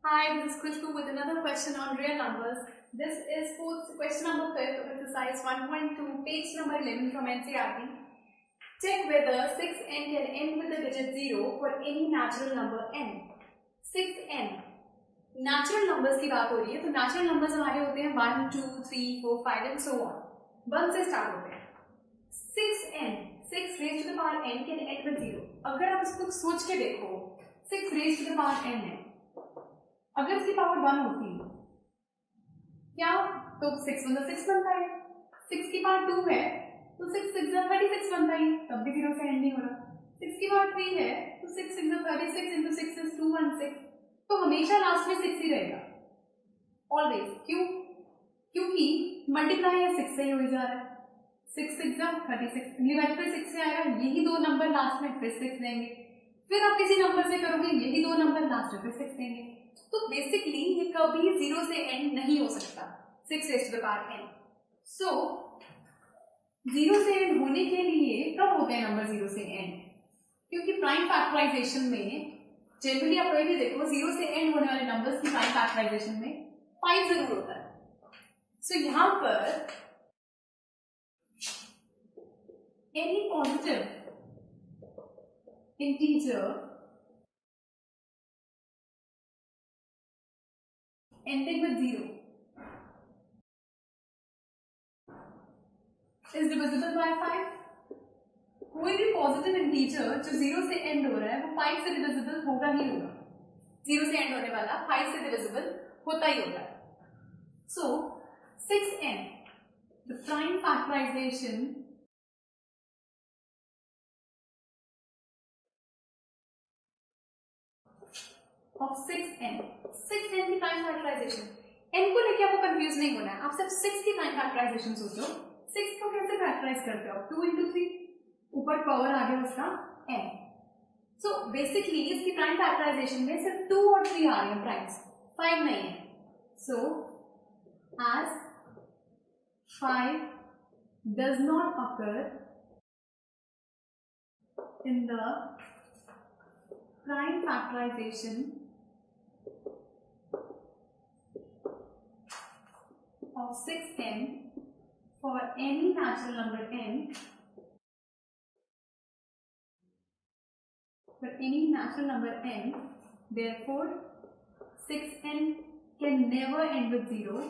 Hi, this is Khushbu with another question on real numbers. This is for question number 5 of exercise 1.2, page number 11 from NCERT. Check whether 6n can end with the digit 0 for any natural number n. 6n natural numbers की बात हो रही है, तो natural numbers हमारे होते हैं 1, 2, 3, 4, 5 and so on. 1 से स्टार्ट होते हैं. 6n 6 raise to the power n can end with 0. अगर आप इसको सोच के देखो, 6 raise to the power n है, अगर इसकी पावर 1 होती क्या तो 6 × 6 बनता है. 6 की पावर 2 है तो 6 × 6 36 बनता है, तब भी 0 से एंड नहीं हो रहा. 6 की पावर 3 है तो 6 × 36 × 6 is 216, तो हमेशा लास्ट में 6 ही रहेगा ऑलवेज. क्यों? क्योंकि मल्टीप्लाई है 6 से ही हो जा रहा है. 6 6 36, डिवाइड 6 से आएगा, यही दो नंबर लास्ट में फिर 6 देंगे. फिर आप किसी नंबर से करोगे, यही दो नंबर लास्ट में फिर 6 देंगे. तो बेसिकली ये कभी 0 से एंड नहीं हो सकता. 6 raise to the power n. So 0 से एंड होने के लिए कब होते हैं नंबर 0 से एंड? क्योंकि प्राइम फैक्टराइजेशन में जनरली आप कोई भी देखो, 0 से एंड होने वाले नंबर्स की प्राइम फैक्टराइजेशन में 5 जरूर होता है. सो यहां पर any positive integer ending with 0 is divisible by 5. कोई भी पॉजिटिव इंटीजर जो 0 से एंड हो रहा है वो 5 से डिविजिबल होगा ही होगा. 0 से एंड होने वाला 5 से डिविजिबल होता ही होता है. So 6n the prime factorization of 6n की प्राइम फैक्टराइजेशन. n को लेके आपको कंफ्यूज नहीं होना है, आप सिर्फ 6 की प्राइम फैक्टराइजेशन सोचो. 6 को कैसे फैक्टराइज करते हो? 2 × 3, ऊपर पावर आ गया उसका n. सो बेसिकली इसकी प्राइम फैक्टराइजेशन में सिर्फ 2 और 3 आ रही है प्राइम्स, 5 नहीं है. So as 5 does not occur in the prime factorization of 6n for any natural number n, therefore 6n can never end with 0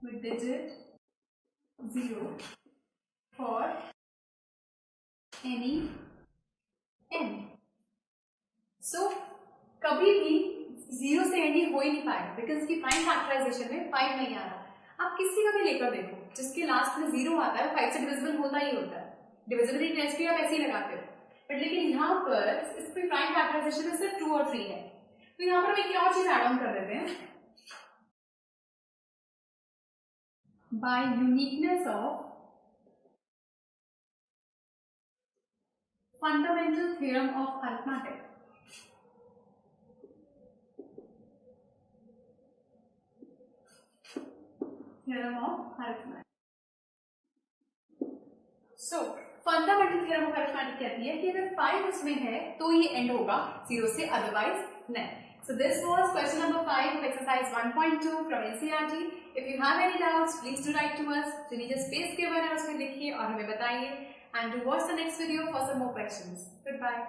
with digit 0 for any n. So कभी भी 0 से एंड हो ही नहीं पाएगा, बिकॉज इसकी prime factorisation में 5 नहीं आ रहा. आप किसी का भी लेकर देखो, जिसके लास्ट में 0 आता है 5 से डिविजिबल होता ही होता है. डिविजिबिलिटी टेस्ट भी आप ऐसे ही लगाते हो, बट लेकिन यहाँ पर इसकी प्राइम फैक्टराइजेशन में सिर्फ 2 और 3 है. तो यहाँ पर हम एक और चीज ऐड ऑन कर देते हैं. By uniqueness of fundamental theorem of arithmetic. Theorem of arithmetic. So fundamental theorem of arithmetic कहती है कि अगर 5 उसमें है तो ये एंड होगा 0 से, अदरवाइज नहीं. So this was question number 5 of exercise 1.2 from NCERT. If you have any doubts, please do write to us. जो नीचे स्पेस के बना है उसमें लिखिए और हमें बताइए. And do watch the next video for some more questions. Goodbye.